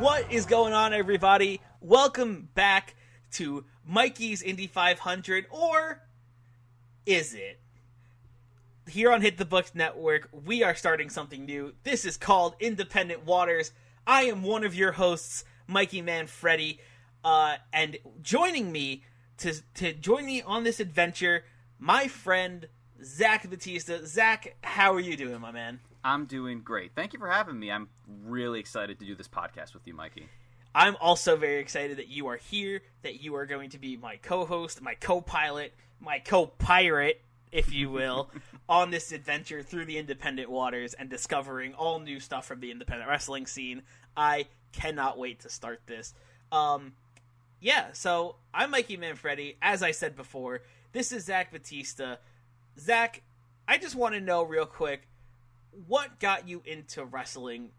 What is going on, everybody? Welcome back to Mikey's Indy 500, or is it? Here on Hit the Books Network, we are starting something new. This is called Independent Waters. I am one of your hosts, Mikey Manfredi, and joining me to join me on this adventure, my friend Zach Batista. Zach, how are you doing, my man? I'm doing great. Thank you for having me. I'm really excited to do this podcast with you, Mikey. I'm also very excited that you are here, that you are going to be my co-host, my co-pilot, my co-pirate, if you will, on this adventure through the independent waters and discovering all new stuff from the independent wrestling scene. I cannot wait to start this. So I'm Mikey Manfredi. As I said before, this is Zach Batista. Zach, I just want to know real quick, what got you into wrestling,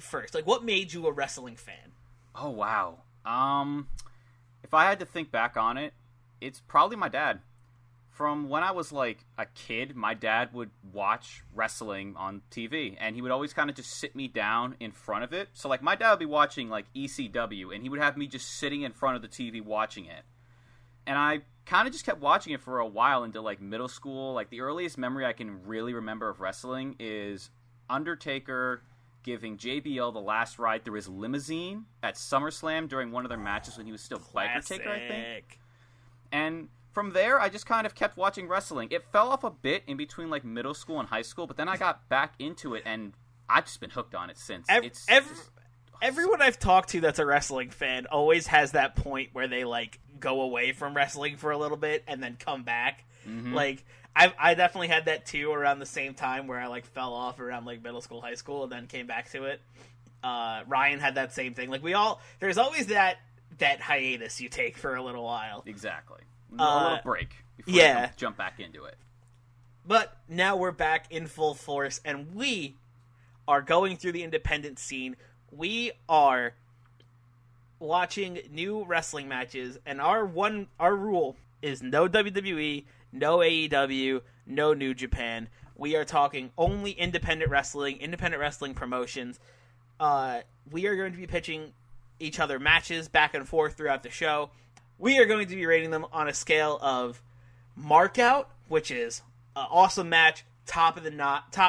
first? What made you a wrestling fan? Oh, wow. If I had to think back on it, it's probably my dad. From when I was, a kid, my dad would watch wrestling on TV, and he would always kind of just sit me down in front of it. So, my dad would be watching, ECW, and he would have me just sitting in front of the TV watching it. And I kind of just kept watching it for a while into, middle school. The earliest memory I can really remember of wrestling is Undertaker giving JBL the last ride through his limousine at SummerSlam during one of their matches when he was still Undertaker, I think. And from there, I just kind of kept watching wrestling. It fell off a bit in between, middle school and high school, but then I got back into it, and I've just been hooked on it since. Everyone I've talked to that's a wrestling fan always has that point where they, go away from wrestling for a little bit and then come back. Mm-hmm. I definitely had that, too, around the same time where I, fell off around, middle school, high school, and then came back to it. Ryan had that same thing. There's always that hiatus you take for a little while. Exactly. A little break before you jump back into it. But now we're back in full force, and we are going through the independent scene. We are watching new wrestling matches, and our rule is no WWE, no AEW, no New Japan. We are talking only independent wrestling promotions. We are going to be pitching each other matches back and forth throughout the show. We are going to be rating them on a scale of Markout, which is an awesome match, top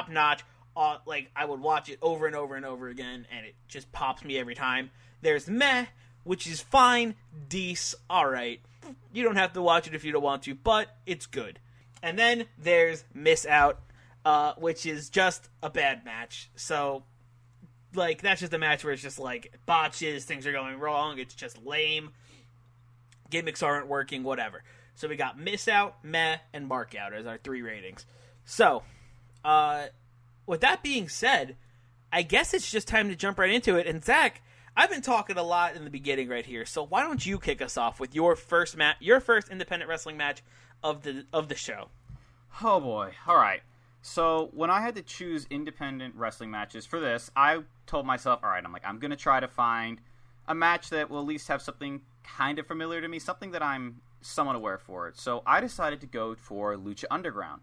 notch. I would watch it over and over and over again, and it just pops me every time. There's Meh, which is fine, decent, alright. You don't have to watch it if you don't want to, but it's good. And then there's Miss Out, which is just a bad match. So, that's just a match where it's just, botches, things are going wrong, it's just lame. Gimmicks aren't working, whatever. So we got Miss Out, Meh, and Mark Out as our 3 ratings. So, with that being said, I guess it's just time to jump right into it. And Zach, I've been talking a lot in the beginning right here, so why don't you kick us off with your first independent wrestling match of the show? Oh boy! All right. So when I had to choose independent wrestling matches for this, I told myself, all right, I'm going to try to find a match that will at least have something kind of familiar to me, something that I'm somewhat aware for it. So I decided to go for Lucha Underground.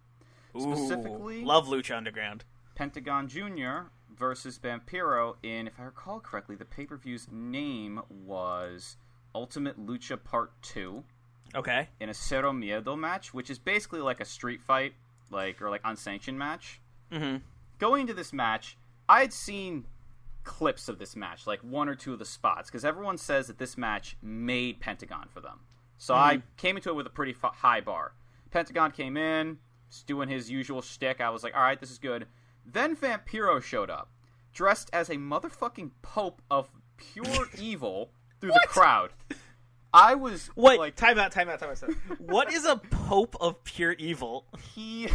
Specifically, love Lucha Underground. Pentagon Jr. versus Vampiro in, if I recall correctly, the pay-per-view's name was Ultimate Lucha Part 2. Okay. In a Cero Miedo match, which is basically like a street fight, or unsanctioned match. Mm-hmm. Going into this match, I had seen clips of this match, one or two of the spots, because everyone says that this match made Pentagon for them. So I came into it with a pretty high bar. Pentagon came in, just doing his usual shtick. I was like, all right, this is good. Then Vampiro showed up, dressed as a motherfucking pope of pure evil through the crowd. I was Time out. What is a pope of pure evil? He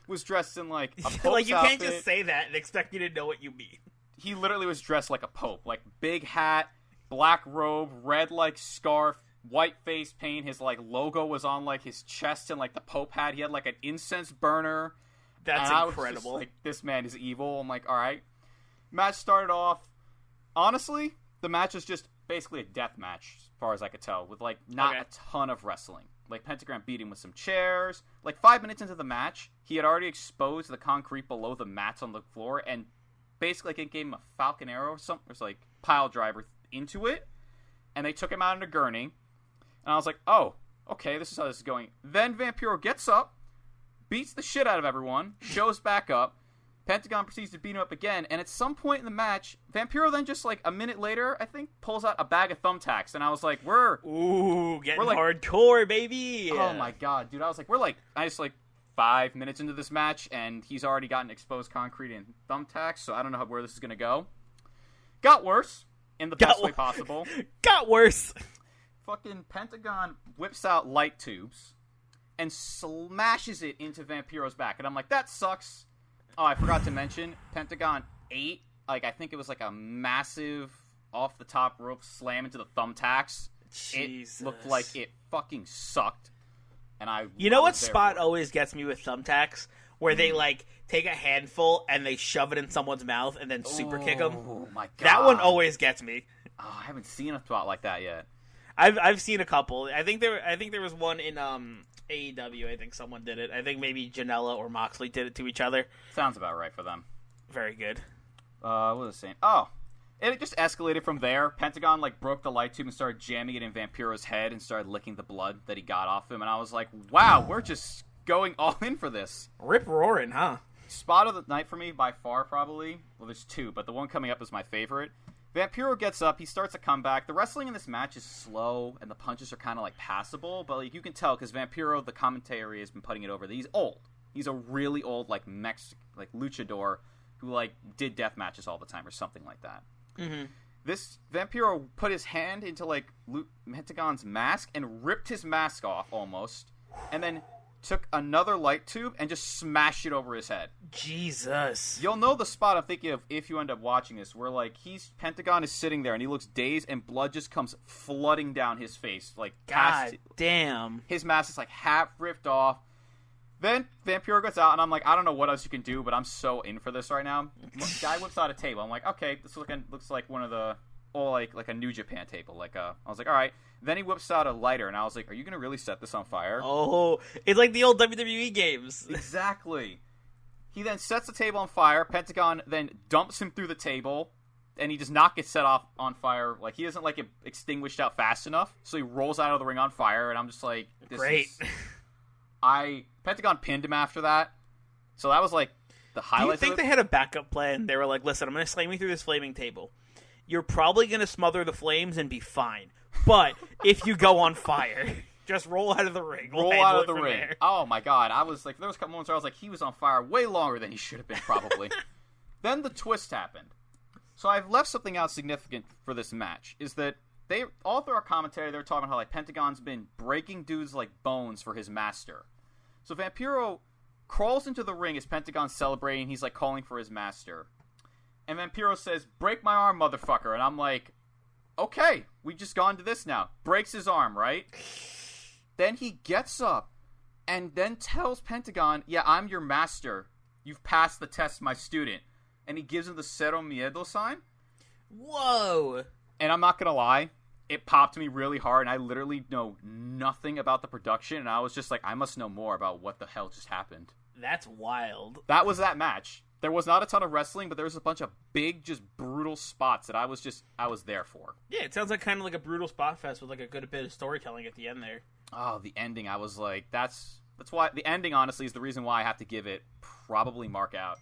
was dressed in a pope's you outfit. Can't just say that and expect me to know what you mean. He literally was dressed like a pope, big hat, black robe, red scarf, white face paint. His logo was on his chest, and the pope hat. He had an incense burner. That's incredible. I was just, this man is evil. I'm all right. Match started off. Honestly, the match was just basically a death match, as far as I could tell, with not a ton of wrestling. Pentagram beat him with some chairs. 5 minutes into the match, he had already exposed the concrete below the mats on the floor, and basically it gave him a falcon arrow or something. It was pile driver into it, and they took him out in a gurney. And I was like, oh, okay, this is how this is going. Then Vampiro gets up, beats the shit out of everyone, shows back up. Pentagon proceeds to beat him up again, and at some point in the match, Vampiro then just like a minute later, I think, pulls out a bag of thumbtacks, and I was like, getting like, hardcore, baby. Oh my god, dude! I was like, I just like 5 minutes into this match, and he's already gotten exposed concrete and thumbtacks, so I don't know where this is gonna go. Got worse in the best way possible. Got worse. Fucking Pentagon whips out light tubes and smashes it into Vampiro's back, and I'm like, that sucks. Oh, I forgot to mention, Pentagon ate, like, I think it was like a massive off-the-top rope slam into the thumbtacks. Jesus. It looked like it fucking sucked. And You know what spot always gets me with thumbtacks? Where they, like, take a handful and they shove it in someone's mouth and then super kick them? Oh, my God. That one always gets me. Oh, I haven't seen a spot like that yet. I've seen a couple. I think there was one in AEW. I think someone did it. I think maybe Janela or Moxley did it to each other. Sounds about right for them. Very good. What was I saying? Oh, and it just escalated from there. Pentagon like broke the light tube and started jamming it in Vampiro's head and started licking the blood that he got off him. And I was like, wow, we're just going all in for this. Rip roaring, huh? Spot of the night for me by far, probably. Well, there's two, but the one coming up is my favorite. Vampiro gets up, he starts a comeback. The wrestling in this match is slow, and the punches are kind of, like, passable. But, like, you can tell, because Vampiro, the commentary has been putting it over, that he's old. He's a really old, like, luchador who, like, did death matches all the time or something like that. Mm-hmm. This Vampiro put his hand into, like, Pentagon's mask and ripped his mask off, almost. And then took another light tube and just smashed it over his head. Jesus. You'll know the spot I'm thinking of if you end up watching this, where like Pentagon is sitting there and he looks dazed and blood just comes flooding down his face. Like, God damn. His mask is like half ripped off. Then Vampiro gets out and I'm like, I don't know what else you can do, but I'm so in for this right now. Guy whips out a table. I'm like, okay, this looks like one of the like a New Japan table. I was like, all right. Then he whips out a lighter, and I was like, are you going to really set this on fire? Oh, it's like the old WWE games. Exactly. He then sets the table on fire. Pentagon then dumps him through the table, and he does not get set off on fire. Like, he doesn't, like, get extinguished out fast enough, so he rolls out of the ring on fire, and I'm just like, great. Pentagon pinned him after that, so that was, like, the highlights. Do you think they had a backup plan? They were like, listen, I'm going to slam you through this flaming table. You're probably going to smother the flames and be fine. But if you go on fire, just roll out of the ring. Roll out of the ring. There. Oh, my God. I was like, there was a couple moments where I was like, he was on fire way longer than he should have been, probably. Then the twist happened. So I've left something out significant for this match, is that they, all through our commentary, they were talking about how, like, Pentagon's been breaking dudes like bones for his master. So Vampiro crawls into the ring as Pentagon's celebrating. He's, like, calling for his master. And Vampiro says, break my arm, motherfucker. And I'm like, okay, we just gone to this now. Breaks his arm, right? Then he gets up and then tells Pentagon, yeah, I'm your master. You've passed the test, my student. And he gives him the Cero Miedo sign. Whoa. And I'm not going to lie, it popped me really hard, and I literally know nothing about the production, and I was just like, I must know more about what the hell just happened. That's wild. That was that match. There was not a ton of wrestling, but there was a bunch of big, just brutal spots that I was there for. Yeah, it sounds like kind of like a brutal spot fest with like a good bit of storytelling at the end there. Oh, the ending, I was like, that's why, the ending, honestly, is the reason why I have to give it probably mark out.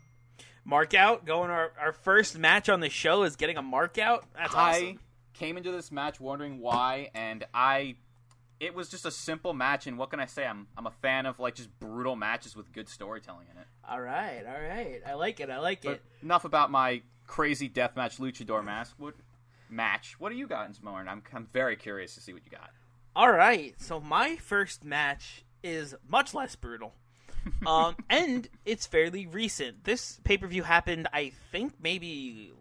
Mark out? Going our first match on the show is getting a mark out? That's awesome. I came into this match wondering why, and it was just a simple match, and what can I say? I'm a fan of like just brutal matches with good storytelling in it. All right. I like it. Enough about my crazy deathmatch luchador match. What do you got in Smorn? I'm very curious to see what you got. All right, so my first match is much less brutal, and it's fairly recent. This pay-per-view happened, I think, maybe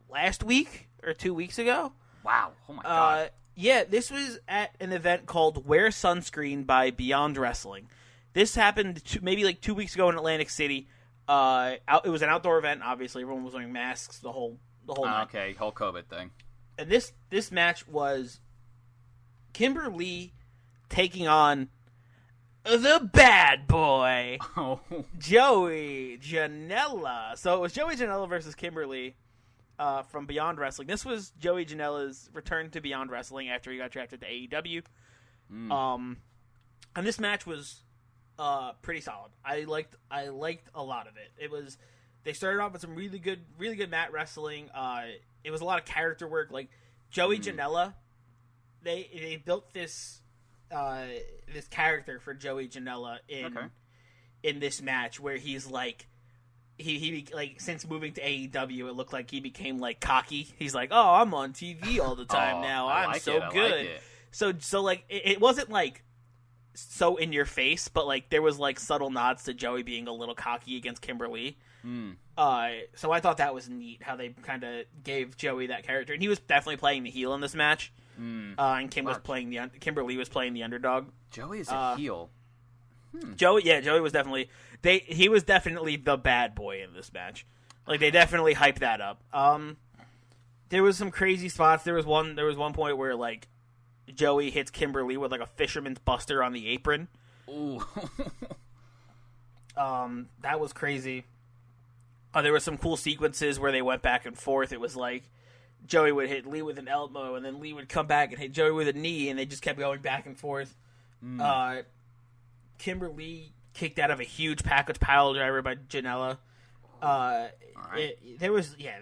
last week or 2 weeks ago. Wow! Oh my God! Yeah, this was at an event called Wear Sunscreen by Beyond Wrestling. This happened maybe like 2 weeks ago in Atlantic City. It was an outdoor event, obviously. Everyone was wearing masks, the whole night. Okay, whole COVID thing. And this match was Kimberly taking on the bad boy, Joey Janela. So it was Joey Janela versus Kimberly. from Beyond Wrestling. This was Joey Janela's return to Beyond Wrestling after he got drafted to AEW. And this match was pretty solid. I liked a lot of it. They started off with some really good mat wrestling. It was a lot of character work. Like Joey Janela, they built this character for Joey Janela in this match where he's like he like since moving to AEW, it looked like he became like cocky. He's like, oh, I'm on TV all the time now. I'm so good. So like it wasn't like so in your face, but like there was like subtle nods to Joey being a little cocky against Kimberly. So I thought that was neat how they kind of gave Joey that character, and he was definitely playing the heel in this match. And Kimberly was playing the underdog. Joey is a heel. Joey was definitely he was definitely the bad boy in this match. Like they definitely hyped that up. There was some crazy spots. There was one point where like Joey hits Kimberly with like a fisherman's buster on the apron. Ooh. That was crazy. There were some cool sequences where they went back and forth. It was like Joey would hit Lee with an elbow, and then Lee would come back and hit Joey with a knee, and they just kept going back and forth. Kimberly kicked out of a huge package pile driver by Janela.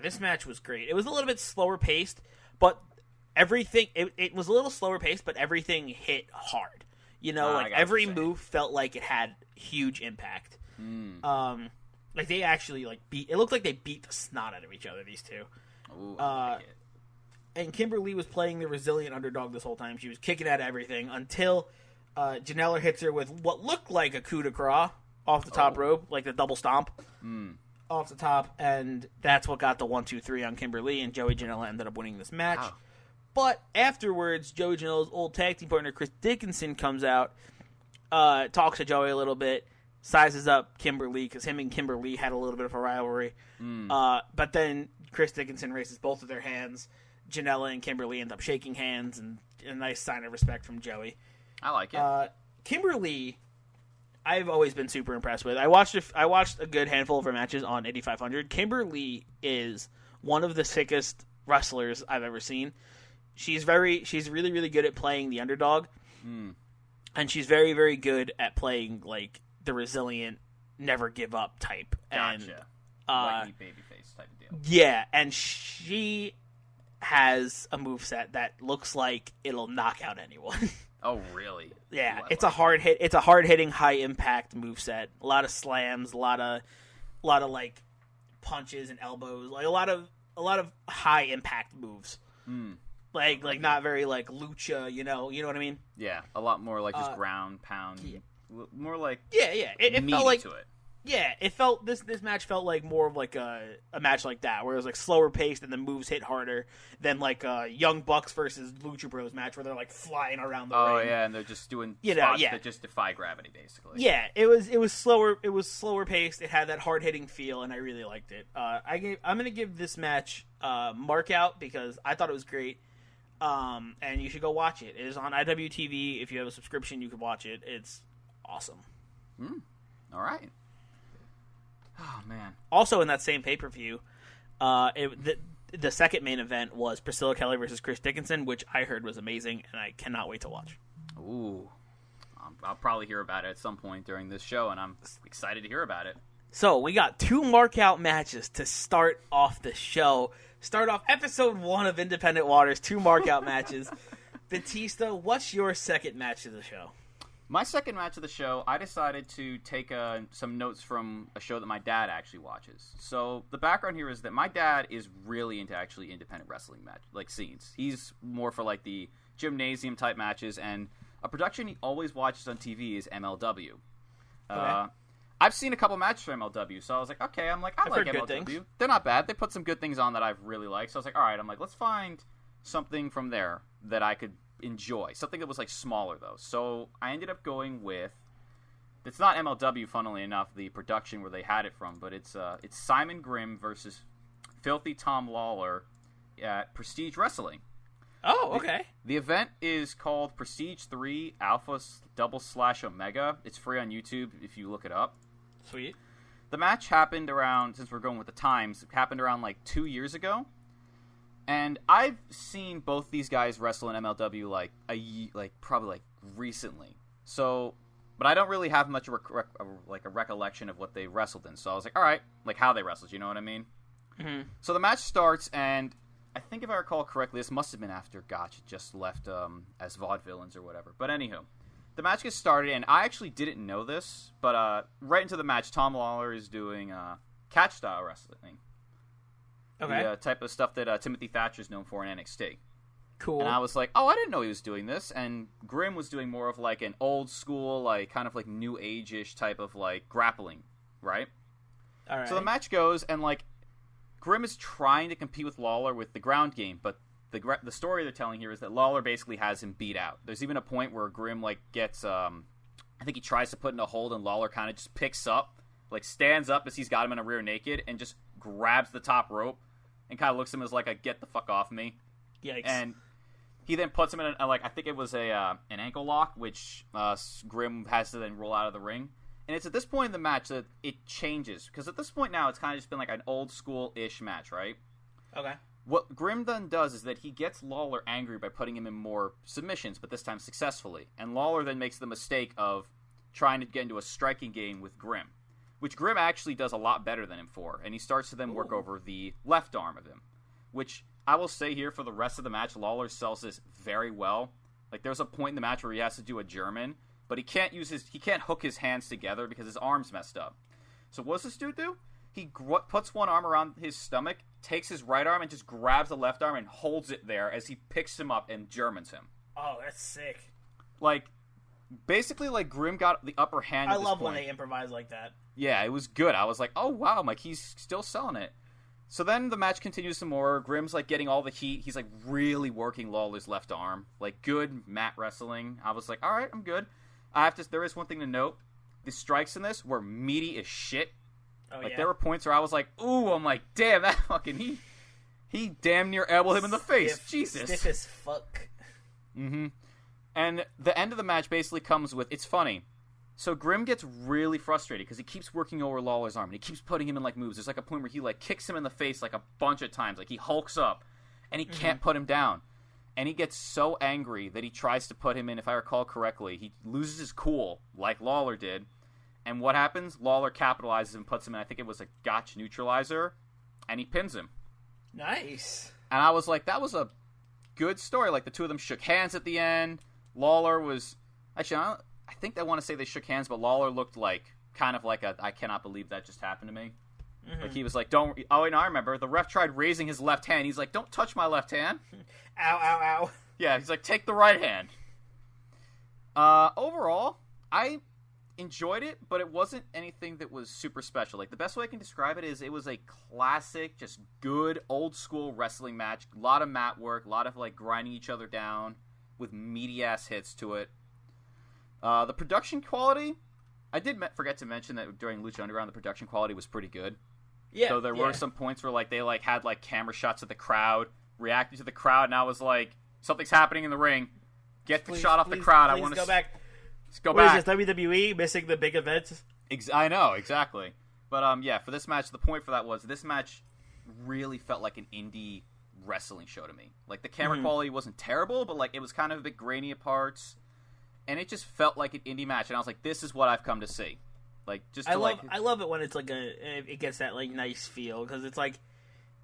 This match was great. It was a little bit slower paced, but everything it was a little slower paced, but everything hit hard. You know, like every move felt like it had huge impact. Like they actually it looked like they beat the snot out of each other, these two. Ooh, I like it. And Kimberly was playing the resilient underdog this whole time. She was kicking at everything until Janela hits her with what looked like a coup de grace off the top rope, like the double stomp off the top, and that's what got the 1-2-3 on Kimberly, and Joey Janela ended up winning this match. Wow. But afterwards, Joey Janela's old tag team partner, Chris Dickinson, comes out, talks to Joey a little bit, sizes up Kimberly, because him and Kimberly had a little bit of a rivalry. But then Chris Dickinson raises both of their hands. Janela and Kimberly end up shaking hands, and a nice sign of respect from Joey. I like it. Kimberly, I've always been super impressed with. I watched a good handful of her matches on 8500. Kimberly is one of the sickest wrestlers I've ever seen. She's really, really good at playing the underdog, and she's very, very good at playing like the resilient, never give up type. Gotcha. Whitey babyface type of deal. Yeah, and she has a moveset that looks like it'll knock out anyone. Oh, really? Yeah, it's a hard hit. It's a hard hitting, high impact moveset. A lot of slams, a lot of like punches and elbows, like a lot of high impact moves. Like not very like Lucha, you know what I mean? Yeah, a lot more like just ground pound. Yeah. More like it felt like to it. Yeah, it felt this match felt like more of like a match like that, where it was like slower paced and the moves hit harder than like a Young Bucks versus Lucha Bros match where they're like flying around the ring. Oh yeah, and they're just doing spots that just defy gravity, basically. Yeah, it was slower. It was slower paced. It had that hard hitting feel, and I really liked it. I'm gonna give this match mark out because I thought it was great. And you should go watch it. It is on IWTV. If you have a subscription, you can watch it. It's awesome. All right. Oh, man. Also, in that same pay-per-view, the second main event was Priscilla Kelly versus Chris Dickinson, which I heard was amazing, and I cannot wait to watch. Ooh. I'll probably hear about it at some point during this show, and I'm excited to hear about it. So, we got 2 mark-out matches to start off the show. Start off episode 1 of Independent Waters, 2 mark-out matches. Batista, what's your second match of the show? My second match of the show, I decided to take some notes from a show that my dad actually watches. So the background here is that my dad is really into actually independent wrestling scenes. He's more for like the gymnasium type matches, and a production he always watches on TV is MLW. Okay. I've seen a couple matches for MLW, so I was like, okay, I like MLW. They're not bad. They put some good things on that I've really liked. So I was like, all right, let's find something from there that I could enjoy. Something that was like smaller though. So I ended up going with, it's not MLW, funnily enough, the production where they had it from, but it's Simon Grimm versus Filthy Tom Lawlor at Prestige Wrestling. Oh, okay. The event is called Prestige 3 Alpha / Omega. It's free on YouTube if you look it up. Sweet. The match happened around, since we're going with the times, it happened around like 2 years ago. And I've seen both these guys wrestle in MLW probably recently. So, but I don't really have much a recollection of what they wrestled in. So I was like, all right, like how they wrestled. You know what I mean? Mm-hmm. So the match starts, and I think if I recall correctly, this must have been after Gotch had just left as vaudevillains or whatever. But anywho, the match gets started, and I actually didn't know this, but right into the match, Tom Lawlor is doing catch style wrestling. Okay. The type of stuff that Timothy Thatcher is known for in NXT. Cool. And I was like, oh, I didn't know he was doing this. And Grimm was doing more of like an old school, like kind of like new age-ish type of like grappling, right? All right. So the match goes, and like Grimm is trying to compete with Lawlor with the ground game, but the story they're telling here is that Lawlor basically has him beat out. There's even a point where Grimm like gets, I think he tries to put in a hold, and Lawlor kind of just picks up, like stands up as he's got him in a rear naked, and just grabs the top rope. And kind of looks at him as like a get the fuck off me. Yikes. And he then puts him in I think it was an ankle lock, which Grimm has to then roll out of the ring. And it's at this point in the match that it changes. Because at this point now, it's kind of just been like an old school-ish match, right? Okay. What Grimm then does is that he gets Lawlor angry by putting him in more submissions, but this time successfully. And Lawlor then makes the mistake of trying to get into a striking game with Grimm, which Grimm actually does a lot better than him for, and he starts to then work over the left arm of him, which I will say here for the rest of the match, Lawlor sells this very well. Like, there's a point in the match where he has to do a German, but he can't hook his hands together because his arm's messed up. So what does this dude do? He puts one arm around his stomach, takes his right arm, and just grabs the left arm and holds it there as he picks him up and Germans him. Oh, that's sick. Like, basically, like, Grimm got the upper hand at this love point. when they improvise like that. Yeah, it was good. I was like, oh, wow, like, he's still selling it. So then the match continues some more. Grimm's, like, getting all the heat. He's, like, really working Lawlor's left arm. Like, good mat wrestling. I was like, all right, I'm good. There is one thing to note. The strikes in this were meaty as shit. Oh, like, yeah? there were points where I was like, ooh, I'm like, damn, that fucking, he damn near elbowed him in the face. Jesus. Stiff as fuck. Mm-hmm. And the end of the match basically comes with, it's funny. So Grimm gets really frustrated because he keeps working over Lawlor's arm and he keeps putting him in like moves. There's like a point where he like kicks him in the face like a bunch of times. Like he hulks up and he can't put him down. And he gets so angry that he tries to put him in, if I recall correctly. He loses his cool like Lawlor did. And what happens? Lawlor capitalizes and puts him in, I think it was a Gotch neutralizer, and he pins him. Nice. And I was like, that was a good story. Like the two of them shook hands at the end. Lawlor was... Actually, I think I want to say they shook hands, but Lawlor looked like kind of like a, I cannot believe that just happened to me. Mm-hmm. Like he was like, don't... Oh, wait, no, I remember. The ref tried raising his left hand. He's like, don't touch my left hand. Ow, ow, ow. Yeah, he's like, take the right hand. Overall, I enjoyed it, but it wasn't anything that was super special. Like, the best way I can describe it is it was a classic, just good, old-school wrestling match. A lot of mat work, a lot of, like, grinding each other down with meaty-ass hits to it. The production quality, I did forget to mention that during Lucha Underground, the production quality was pretty good. Yeah. So there were some points where, like, they, like, had, like, camera shots of the crowd, reacting to the crowd, and I was like, something's happening in the ring. Get the shot off the crowd. I want to go back. Let's go what back. Is this, WWE missing the big events? I know, exactly. But, yeah, for this match, the point for that was this match really felt like an indie wrestling show to me. Like, the camera quality wasn't terrible, but, like, it was kind of a bit grainy at parts. And it just felt like an indie match. And I was like, this is what I've come to see. Like, just to, I love it when it's, like, it gets that, like, nice feel. Because it's, like,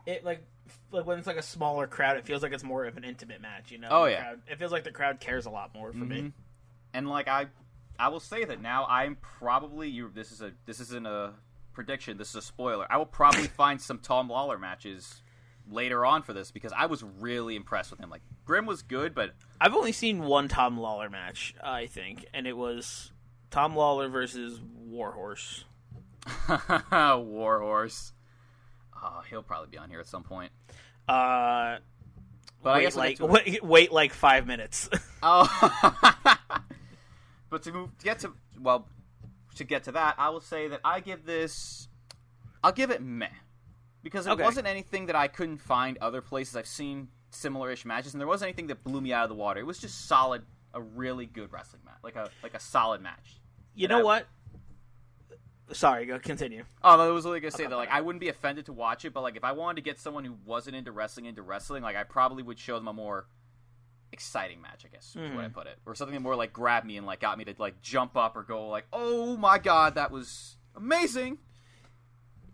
when it's, like, a smaller crowd, it feels like it's more of an intimate match, you know? Oh, yeah. It feels like the crowd cares a lot more for me. And, like, I will say that now I'm probably this isn't a prediction, this is a spoiler. I will probably find some Tom Lawlor matches later on for this because I was really impressed with him. Like, Grimm was good, but I've only seen one Tom Lawlor match, I think, and it was Tom Lawlor versus Warhorse. Warhorse. Oh, he'll probably be on here at some point. But I guess wait like 5 minutes. Oh. But to get to that, I will say that I'll give it meh. Because it wasn't anything that I couldn't find other places. I've seen similar-ish matches, and there wasn't anything that blew me out of the water. It was just solid, a really good wrestling match. Like a solid match. You know what? Sorry, go continue. Oh, no, it was only gonna say that like I wouldn't be offended to watch it, but like if I wanted to get someone who wasn't into wrestling, like I probably would show them a more exciting match, I guess, is the way I put it, or something that more like grabbed me and like got me to like jump up or go like, oh my god, that was amazing.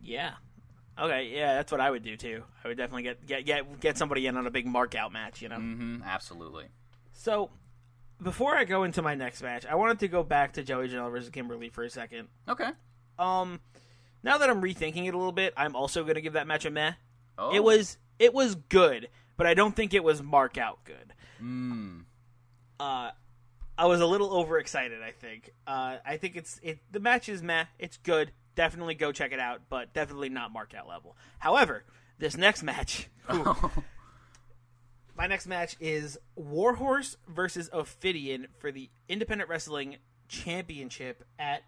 Yeah. Okay. Yeah, that's what I would do too. I would definitely get somebody in on a big mark out match. You know. Mm-hmm. Absolutely. So, before I go into my next match, I wanted to go back to Joey Janela versus Kimberly for a second. Okay. Now that I'm rethinking it a little bit, I'm also going to give that match a meh. Oh. It was good, but I don't think it was mark out good. I was a little overexcited, I think. I think the match is meh. It's good. Definitely go check it out, but definitely not mark out level. However, this next match, my next match is Warhorse versus Ophidian for the Independent Wrestling Championship at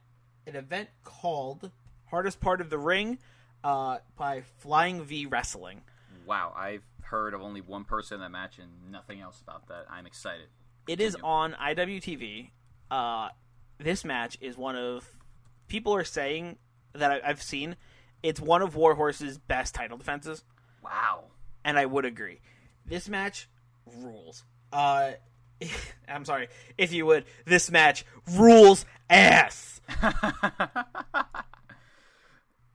an event called Hardest Part of the Ring by Flying V Wrestling. Wow, I've heard of only one person in that match and nothing else about that. I'm excited. It is on IWTV. This match is one of... People are saying that I've seen, it's one of Warhorse's best title defenses. Wow. And I would agree. This match rules. I'm sorry. If you would, this match rules ass!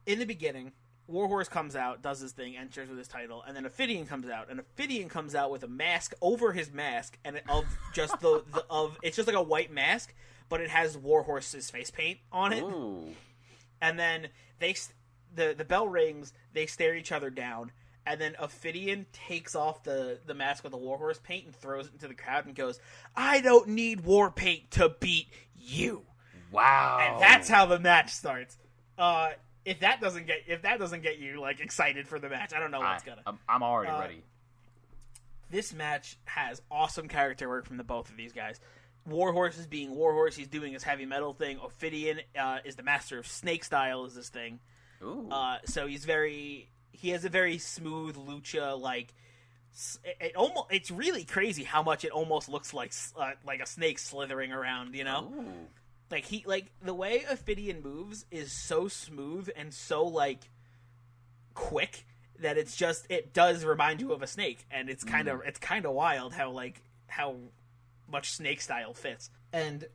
In the beginning... Warhorse comes out, does his thing, enters with his title, and then Ophidian comes out, and Ophidian comes out with a mask over his mask, and it's just like a white mask, but it has Warhorse's face paint on it. Ooh. And then the bell rings, they stare each other down, and then Ophidian takes off the mask with the Warhorse paint and throws it into the crowd and goes, "I don't need war paint to beat you." Wow. And that's how the match starts. If that doesn't get you like excited for the match, I don't know what's gonna. I'm already ready. This match has awesome character work from the both of these guys. Warhorse is being Warhorse; he's doing his heavy metal thing. Ophidian is the master of snake style. Is this thing? Ooh. So he has a very smooth lucha like. It's really crazy how much it almost looks like a snake slithering around. You know. Ooh. The way Ophidian moves is so smooth and so, like, quick that it does remind you of a snake. And it's kind of wild how much snake style fits. And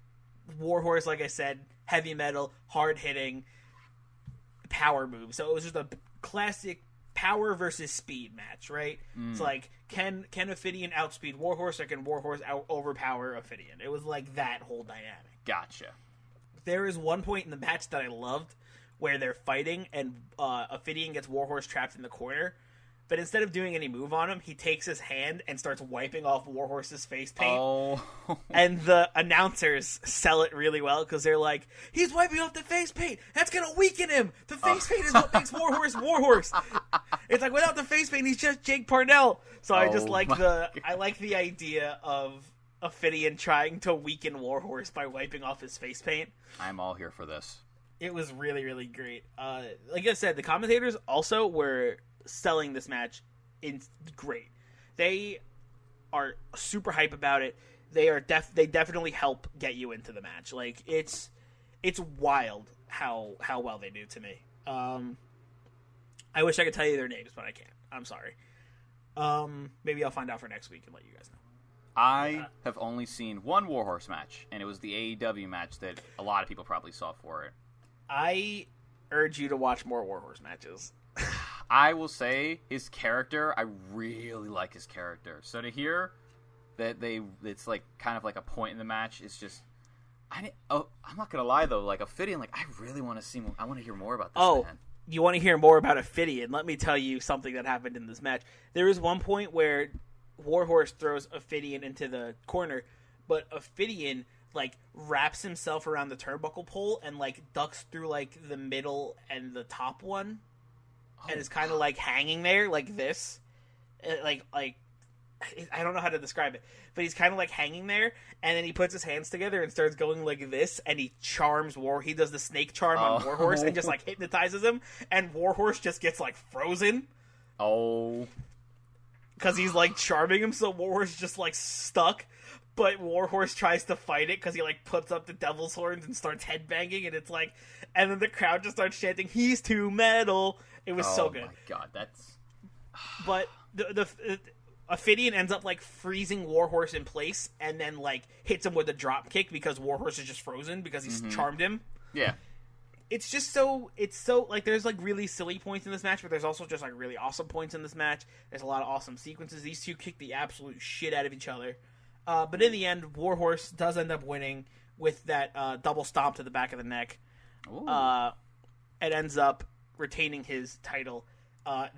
Warhorse, like I said, heavy metal, hard hitting, power move. So it was just a classic power versus speed match, right? It's like, can Ophidian outspeed Warhorse, or can Warhorse overpower Ophidian? It was like that whole dynamic. Gotcha. There is one point in the match that I loved where they're fighting and Ophidian gets Warhorse trapped in the corner, but instead of doing any move on him, he takes his hand and starts wiping off Warhorse's face paint. Oh. And the announcers sell it really well because they're like, "He's wiping off the face paint. That's going to weaken him. The face paint is what makes Warhorse Warhorse." It's like, without the face paint, he's just Jake Parnell. So I just like the idea of Ophidian trying to weaken Warhorse by wiping off his face paint. I'm all here for this. It was really, really great. Like I said, the commentators also were selling this match in great. They are super hype about it. They definitely help get you into the match. Like it's wild how well they do to me. I wish I could tell you their names, but I can't. I'm sorry. Maybe I'll find out for next week and let you guys know. I have only seen one Warhorse match, and it was the AEW match that a lot of people probably saw for it. I urge you to watch more Warhorse matches. I will say his character, I really like his character. So to hear that it's like kind of like a point in the match, it's just, I'm not gonna lie though, like Ophidian, like I really want to see more, I want to hear more about this man. You want to hear more about Ophidian? Let me tell you something that happened in this match. There was one point where Warhorse throws Ophidian into the corner, but Ophidian like wraps himself around the turnbuckle pole and like ducks through like the middle and the top one, and is kind of like hanging there like this, like I don't know how to describe it, but he's kind of like hanging there, and then he puts his hands together and starts going like this, and he charms he does the snake charm on Warhorse and just like hypnotizes him, and Warhorse just gets like frozen. Oh. Because he's like charming him, so Warhorse is just like stuck. but Warhorse tries to fight it because he like puts up the devil's horns and starts headbanging, and it's like, and then the crowd just starts chanting, "He's too metal." It was so good. Oh my god, that's. But the Ophidian ends up like freezing Warhorse in place, and then like hits him with a drop kick because Warhorse is just frozen because he's charmed him. Yeah. It's just so like there's like really silly points in this match, but there's also just like really awesome points in this match. There's a lot of awesome sequences. These two kick the absolute shit out of each other. But in the end, Warhorse does end up winning with that double stomp to the back of the neck. It ends up retaining his title.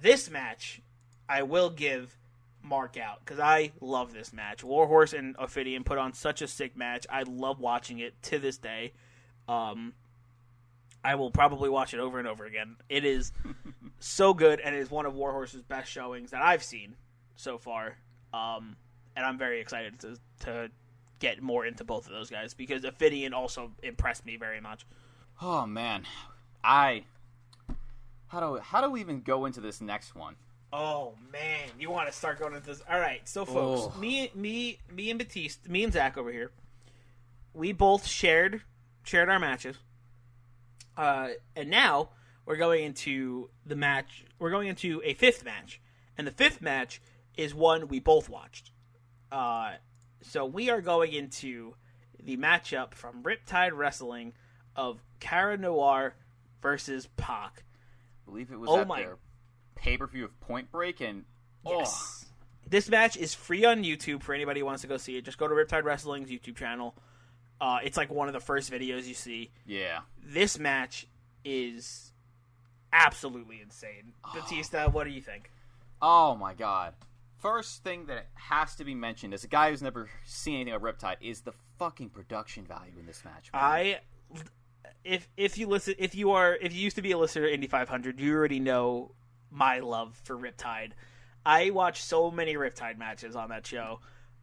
This match, I will give mark out because I love this match. Warhorse and Ophidian put on such a sick match. I love watching it to this day. I will probably watch it over and over again. It is so good, and it is one of Warhorse's best showings that I've seen so far. And I'm very excited to get more into both of those guys because Ophidian also impressed me very much. Oh man, how do we even go into this next one? Oh man, you want to start going into this? All right, so folks, me and Batista, me and Zach over here, we both shared our matches. And now we're going into the match. We're going into a fifth match, and the fifth match is one we both watched. So we are going into the matchup from Riptide Wrestling of Cara Noir versus Pac. I believe it was their pay-per-view of Point Break, and yes, this match is free on YouTube for anybody who wants to go see it. Just go to Riptide Wrestling's YouTube channel. It's like one of the first videos you see. Yeah. This match is absolutely insane. Batista, what do you think? Oh my god. First thing that has to be mentioned as a guy who's never seen anything of Riptide is the fucking production value in this match. Man. If you used to be a listener to Indy 500, you already know my love for Riptide. I watch so many Riptide matches on that show.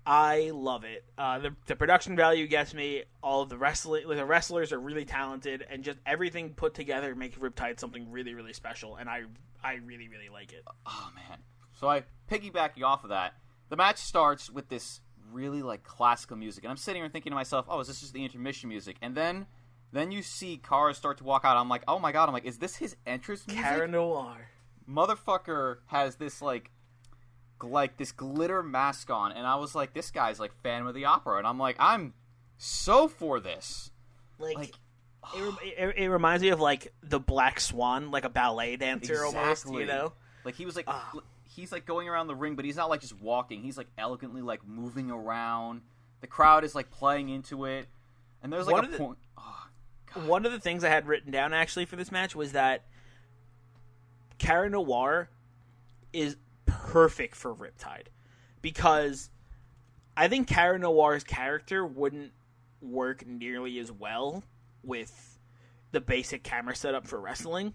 I love it. The production value gets me. All of the wrestlers are really talented, and just everything put together makes Riptide something really, really special. And I really, really like it. Oh man! So I piggybacking off of that, the match starts with this really like classical music, and I'm sitting here thinking to myself, "Oh, is this just the intermission music?" And then you see Cara start to walk out. I'm like, "Oh my god!" I'm like, "Is this his entrance music?" Cara Noir. Motherfucker has this like this glitter mask on, and I was like, this guy's like Phantom of the Opera, and I'm like, I'm so for this. It reminds me of like the Black Swan, like a ballet dancer almost, you know? Like he was like he's like going around the ring, but he's not like just walking. He's like elegantly like moving around. The crowd is like playing into it, and there's like a point. Oh, God. One of the things I had written down actually for this match was that Cara Noir is perfect for Riptide because I think Cara Noir's character wouldn't work nearly as well with the basic camera setup for wrestling.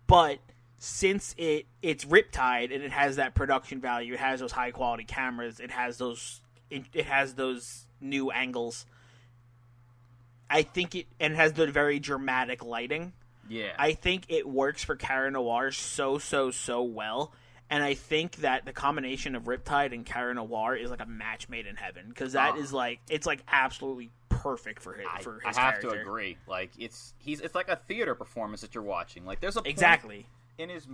But since it's Riptide and it has that production value, it has those high quality cameras, it has those new angles. I think it has the very dramatic lighting. Yeah. I think it works for Cara Noir so well. And I think that the combination of Riptide and Cara Noir is like a match made in heaven because that is like it's like absolutely perfect for his I have character. to agree. Like it's like a theater performance that you're watching. Like there's a point exactly in his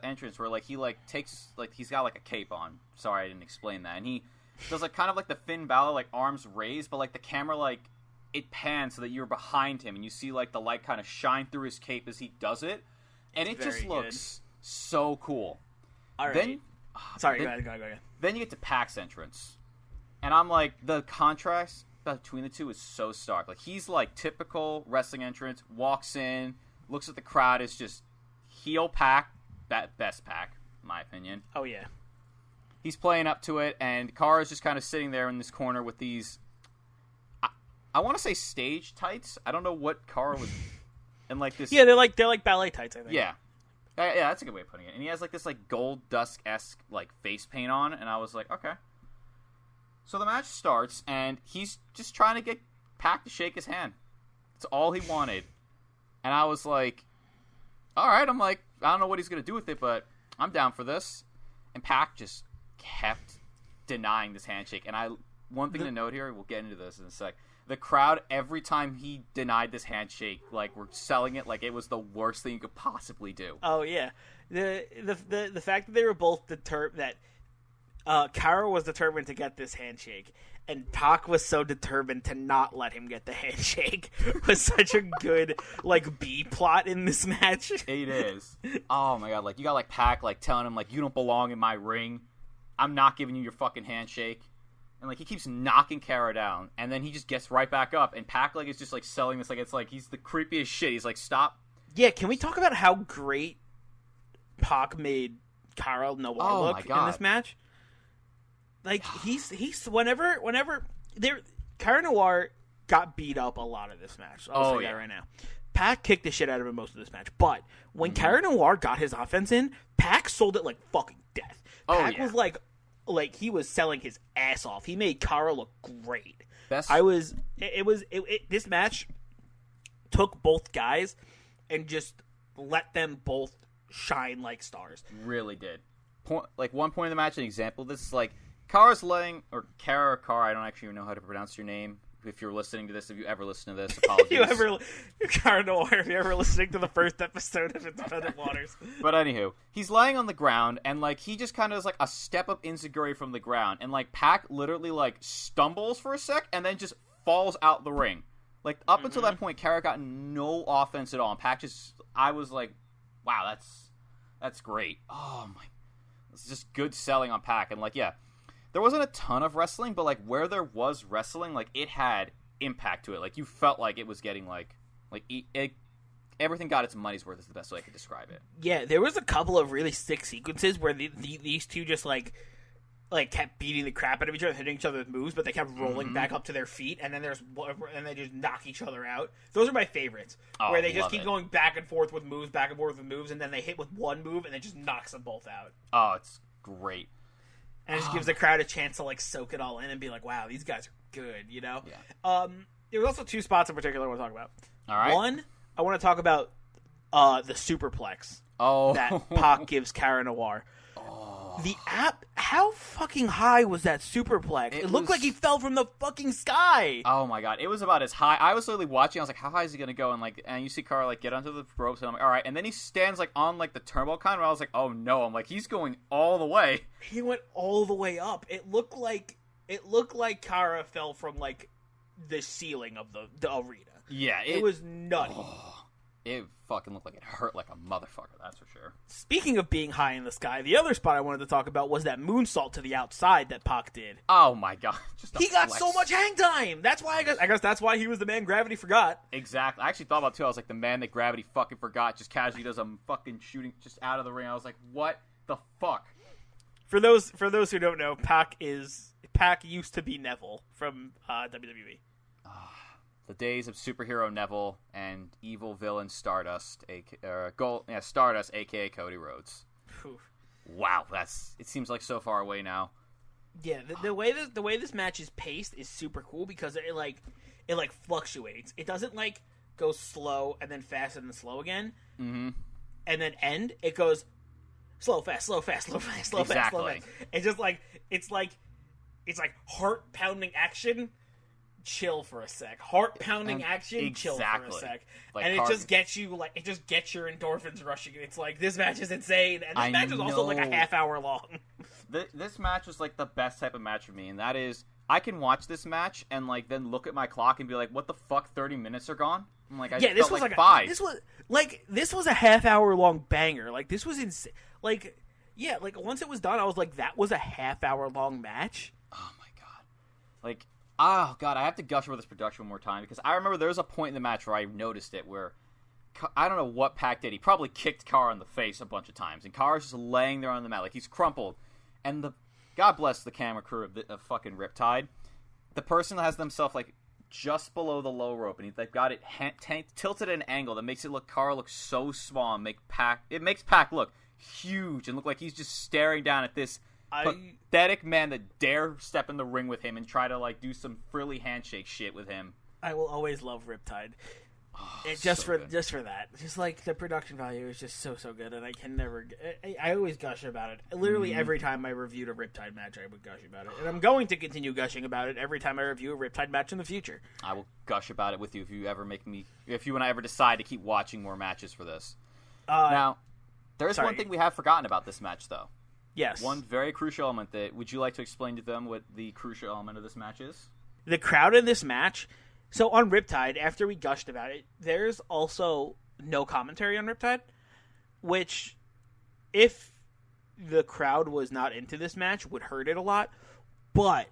entrance where like he like takes like he's got like a cape on. Sorry, I didn't explain that. And he does like kind of like the Finn Balor like arms raised, but like the camera like it pans so that you're behind him and you see like the light kind of shine through his cape as he does it, and it just looks so cool. All right. Then, go ahead. Then you get to Pac's entrance, and I'm like, the contrast between the two is so stark. Like he's like typical wrestling entrance, walks in, looks at the crowd, is just heel Pac, best Pac, in my opinion. Oh yeah. He's playing up to it, and Cara's just kind of sitting there in this corner with these. I want to say stage tights. I don't know what Cara was, and like this. Yeah, they're like ballet tights, I think. Yeah. Yeah, that's a good way of putting it. And he has like this like gold dust-esque like face paint on, and I was like, okay. So the match starts, and he's just trying to get Pac to shake his hand. That's all he wanted. And I was like, all right. I'm like, I don't know what he's gonna do with it, but I'm down for this. And Pac just kept denying this handshake, and one thing to note here, we'll get into this in a sec. The crowd, every time he denied this handshake, like, we're selling it like it was the worst thing you could possibly do. Oh, yeah. The fact that they were both determined, that Cara was determined to get this handshake, and Pac was so determined to not let him get the handshake, was such a good, like, B-plot in this match. It is. Oh, my God. Like, you got, like, Pac, like, telling him, like, you don't belong in my ring. I'm not giving you your fucking handshake. And, like, he keeps knocking Cara down, and then he just gets right back up, and Pac, like, is just, like, selling this, like, it's like, he's the creepiest shit. He's like, stop. Yeah, can we talk about how great Pac made Cara Noir look in this match? Like, he's whenever Cara Noir got beat up a lot of this match. I'll say that right now. Pac kicked the shit out of him most of this match, but when Cara Noir got his offense in, Pac sold it like fucking death. Pac was like he was selling his ass off. He made Cara look great. This match took both guys and just let them both shine like stars. Really did. One point in the match, an example of this is like Cara's letting, or Cara, I don't actually even know how to pronounce your name. If you're listening to this, if you ever listen to this, apologies. Cara Noir, if you're ever listening to the first episode of Independent Waters. But anywho, he's lying on the ground, and, like, he just kind of is, like, a step up insecurity from the ground. And, like, Pac literally, like, stumbles for a sec, and then just falls out the ring. Like, up until that point, Cara got no offense at all. And Pac I was like, wow, that's great. Oh, my. It's just good selling on Pac. And, like, yeah. There wasn't a ton of wrestling, but, like, where there was wrestling, like, it had impact to it. Like, you felt like it was getting, everything got its money's worth is the best way I could describe it. Yeah, there was a couple of really sick sequences where these two just, like kept beating the crap out of each other, hitting each other with moves, but they kept rolling back up to their feet, and then they just knock each other out. Those are my favorites, where they just keep going back and forth with moves, and then they hit with one move, and it just knocks them both out. Oh, it's great. And it just gives the crowd a chance to, like, soak it all in and be like, wow, these guys are good, you know? Yeah. There was also two spots in particular I want to talk about. All right. One, I want to talk about the superplex that Pac gives Cara Noir. How fucking high was that superplex? It looked like he fell from the fucking sky. Oh my God, it was about as high. I was literally watching. I was like, how high is he gonna go? And you see Cara like get onto the ropes, and I'm like, all right. And then he stands like on like the turnbuckle kind of. I was like, oh no. I'm like, he's going all the way. He went all the way up. It looked like Cara fell from like the ceiling of the arena. Yeah, it was nutty. It fucking looked like it hurt like a motherfucker, that's for sure. Speaking of being high in the sky, the other spot I wanted to talk about was that moonsault to the outside that Pac did. Oh my God. He got so much hang time! That's why I guess that's why he was the man Gravity forgot. Exactly. I actually thought about it too. I was like, the man that Gravity fucking forgot just casually does a fucking shooting just out of the ring. I was like, what the fuck? For those who don't know, Pac used to be Neville from WWE. The days of superhero Neville and evil villain Stardust, Stardust, aka Cody Rhodes. Whew. Wow, it seems like so far away now. Yeah, the way this match is paced is super cool because it fluctuates. It doesn't like go slow and then fast and then slow again, and then end. It goes slow, fast, slow, fast, slow, fast, slow, fast, slow, fast. It's just like it's like heart pounding action. Chill for a sec. Heart pounding action. Chill for a sec, and it just gets you it just gets your endorphins rushing. It's like this match is insane, and this match is also like a half hour long. This match was like the best type of match for me, and that is I can watch this match and like then look at my clock and be like, "What the fuck? 30 minutes are gone." I'm like, this was like 5. This was a half hour long banger. Like this was insane. Like once it was done, I was like, that was a half hour long match. Oh my God, like. Oh, God, I have to gush over this production one more time because I remember there was a point in the match where I noticed it where I don't know what Pac did. He probably kicked Cara in the face a bunch of times, and Cara's just laying there on the mat like he's crumpled. And God bless the camera crew of fucking Riptide. The person that has themselves like just below the low rope, and they've got it tilted at an angle that makes Cara look so small and it makes Pac look huge and look like he's just staring down at this pathetic man that dare step in the ring with him and try to like do some frilly handshake shit with him. I will always love Riptide. just for that, just like the production value is just so good, and I can never. I always gush about it. Literally every time I reviewed a Riptide match, I would gush about it, and I'm going to continue gushing about it every time I review a Riptide match in the future. I will gush about it with you if you and I ever decide to keep watching more matches for this. Now, there's one thing we have forgotten about this match, though. Yes, one very crucial element. Would you like to explain to them what the crucial element of this match is? The crowd in this match. So on Riptide, after we gushed about it, there's also no commentary on Riptide, which, if the crowd was not into this match, would hurt it a lot. But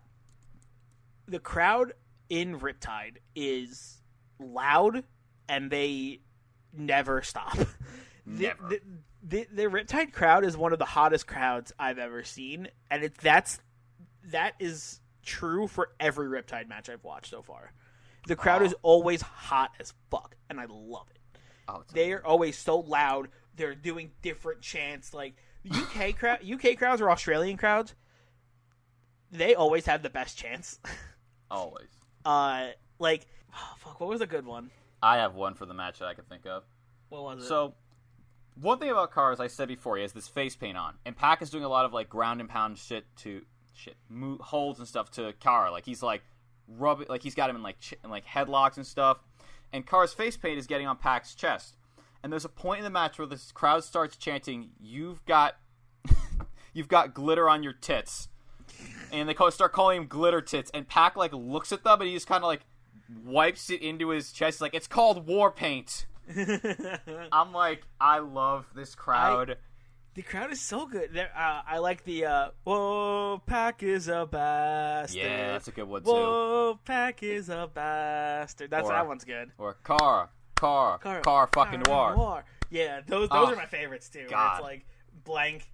the crowd in Riptide is loud, and they never stop. Never. The Riptide crowd is one of the hottest crowds I've ever seen, and that is true for every Riptide match I've watched so far. The crowd is always hot as fuck, and I love it. They are always so loud. They're doing different chants. Like, UK crowds or Australian crowds, they always have the best chants. Always. What was a good one? I have one for the match that I can think of. What was it? So, one thing about Cara, as I said before, he has this face paint on, and Pac is doing a lot of like ground and pound holds and stuff to Cara. Like, he's like he's got him in like headlocks and stuff, and Cara's face paint is getting on Pac's chest. And there's a point in the match where this crowd starts chanting, "You've got glitter on your tits," and they start calling him glitter tits. And Pac like looks at them and he just kind of like wipes it into his chest. He's like, "It's called war paint." I'm like, I love this crowd. The crowd is so good. I like the "Whoa, Pac is a bastard." Yeah, that's a good one too. "Whoa, Pac is a bastard." That one's good. Or Cara fucking Noir. Yeah, those are my favorites too. God. Where it's like blank,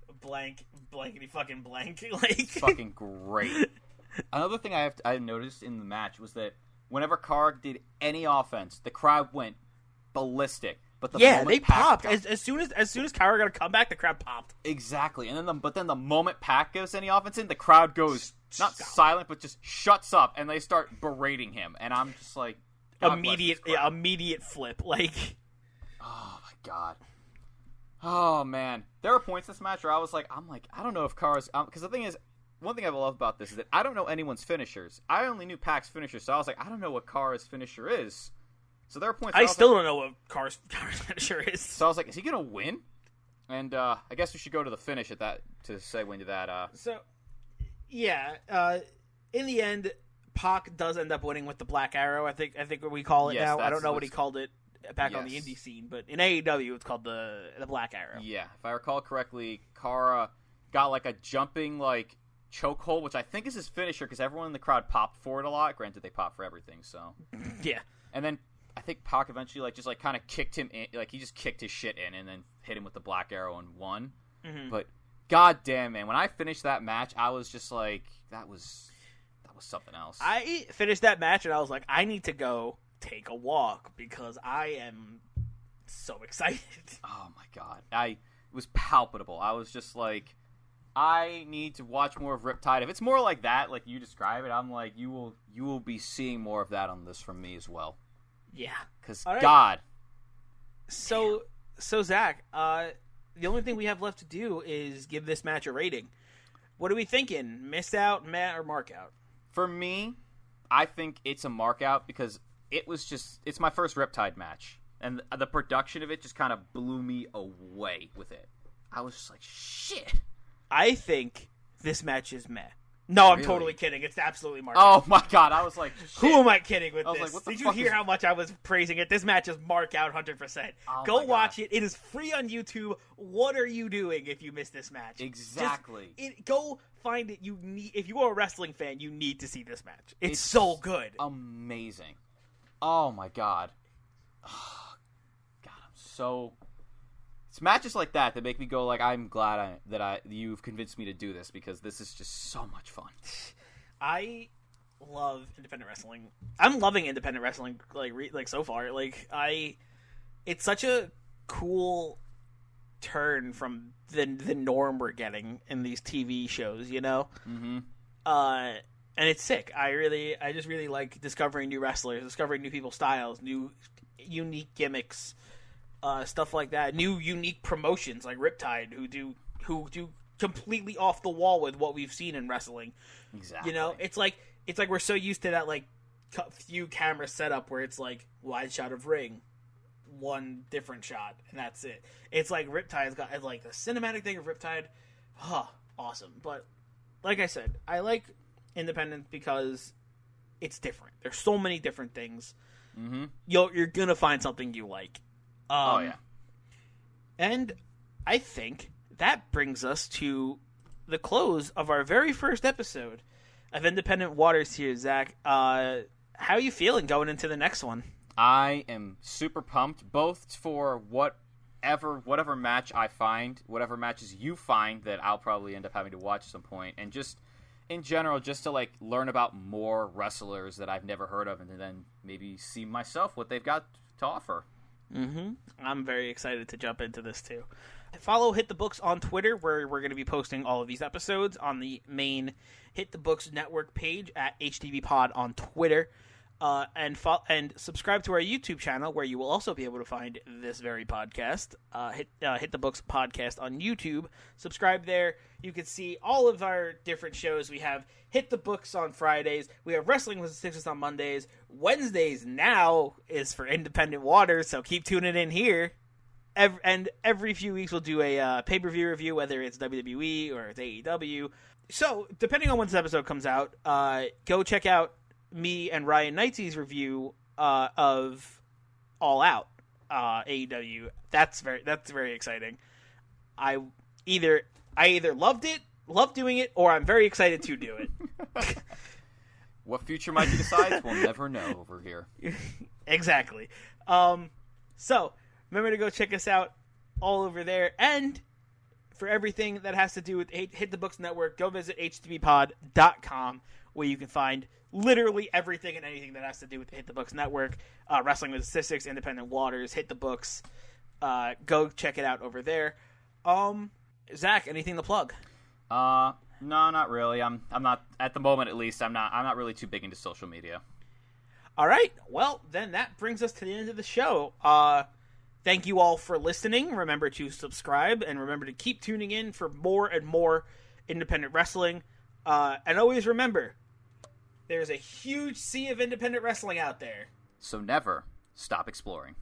blankety fucking blank. Like, it's fucking great. Another thing I noticed in the match was that whenever Cara did any offense, the crowd went ballistic. But they popped as soon as Cara got a comeback. The crowd popped. Exactly, and then the moment Pac gives any offense in, the crowd goes not silent, but just shuts up, and they start berating him. And I'm just like, immediate flip. Like, oh my god, oh man, there were points in this match where I was like, I don't know if Cara's because the thing is, one thing I love about this is that I don't know anyone's finishers. I only knew Pac's finisher, so I was like, I don't know what Cara's finisher is. So there are points. I still don't know what Cara's finisher is. So I was like, is he gonna win? And I guess we should go to the finish at that to segue into that. So, yeah. In the end, Pac does end up winning with the Black Arrow. I think what we call it now. I don't know what he called it back on the indie scene, but in AEW it's called the Black Arrow. Yeah, if I recall correctly, Cara got like a jumping like chokehold, which I think is his finisher because everyone in the crowd popped for it a lot. Granted, they pop for everything, so yeah. And then I think Pac eventually just kind of kicked him in, like he just kicked his shit in and then hit him with the Black Arrow and won. Mm-hmm. But goddamn, man, when I finished that match, I was just like, that was something else. I finished that match and I was like, I need to go take a walk because I am so excited. Oh my god, it was palpable. I was just like, I need to watch more of Riptide. If it's more like that, like you describe it, I'm like, you will be seeing more of that on this from me as well. Yeah, because God. So Zach, the only thing we have left to do is give this match a rating. What are we thinking? Miss out, Matt, or mark out? For me, I think it's a mark out because it's my first Riptide match, and the production of it just kind of blew me away with it. I was just like, shit. I think this match is meh. No, I'm totally kidding. It's absolutely marked out. Oh my god, I was like, shit. Who am I kidding with this? Like, what the Did you hear how much I was praising it? This match is mark out 100%. Go watch it. It is free on YouTube. What are you doing if you miss this match? Exactly. Go find it. If you are a wrestling fan, you need to see this match. It's so good. Amazing. Oh my god. Oh, god, I'm so... It's matches like that make me go like, I'm glad that you've convinced me to do this because this is just so much fun. I love independent wrestling. I'm loving independent wrestling like so far. Like it's such a cool turn from the norm we're getting in these TV shows, you know. Mm-hmm. And it's sick. I just really like discovering new wrestlers, discovering new people's styles, new unique gimmicks, stuff like that. New unique promotions like Riptide, who do completely off the wall with what we've seen in wrestling. Exactly. You know, it's like we're so used to that like few camera setup where it's like wide shot of ring, one different shot, and that's it. It's like Riptide's got like the cinematic thing of Riptide, awesome. But like I said, I like independent because it's different. There's so many different things. Mm-hmm. You're gonna find something you like. Oh yeah. And I think that brings us to the close of our very first episode of Independent Waters here, Zach. How are you feeling going into the next one? I am super pumped, both for whatever match I find, whatever matches you find that I'll probably end up having to watch at some point, and just in general, just to like learn about more wrestlers that I've never heard of, and then maybe see myself what they've got to offer. Mm-hmm. I'm very excited to jump into this too. Follow Hit the Books on Twitter, where we're going to be posting all of these episodes on the main Hit the Books network page at HTVPod on Twitter. And subscribe to our YouTube channel, where you will also be able to find this very podcast. Hit the Books podcast on YouTube. Subscribe there. You can see all of our different shows. We have Hit the Books on Fridays. We have Wrestling with the Sixes on Mondays. Wednesdays now is for Independent Waters, so keep tuning in here. Every few weeks we'll do a pay-per-view review, whether it's WWE or it's AEW. So, depending on when this episode comes out, go check out me and Ryan Knightsy's review of All Out AEW. That's very exciting. I either loved doing it, or I'm very excited to do it. What future Mikey decides, we'll never know over here. Exactly. So remember to go check us out all over there, and for everything that has to do with Hit the Books Network, go visit htvpod.com, where you can find literally everything and anything that has to do with the Hit the Books Network. Wrestling with Statistics, Independent Waters, Hit the Books. Go check it out over there. Zach, anything to plug? No, not really. I'm not, at the moment at least, I'm not really too big into social media. All right. Well, then that brings us to the end of the show. Thank you all for listening. Remember to subscribe, and remember to keep tuning in for more and more independent wrestling. And always remember, there's a huge sea of independent wrestling out there. So never stop exploring.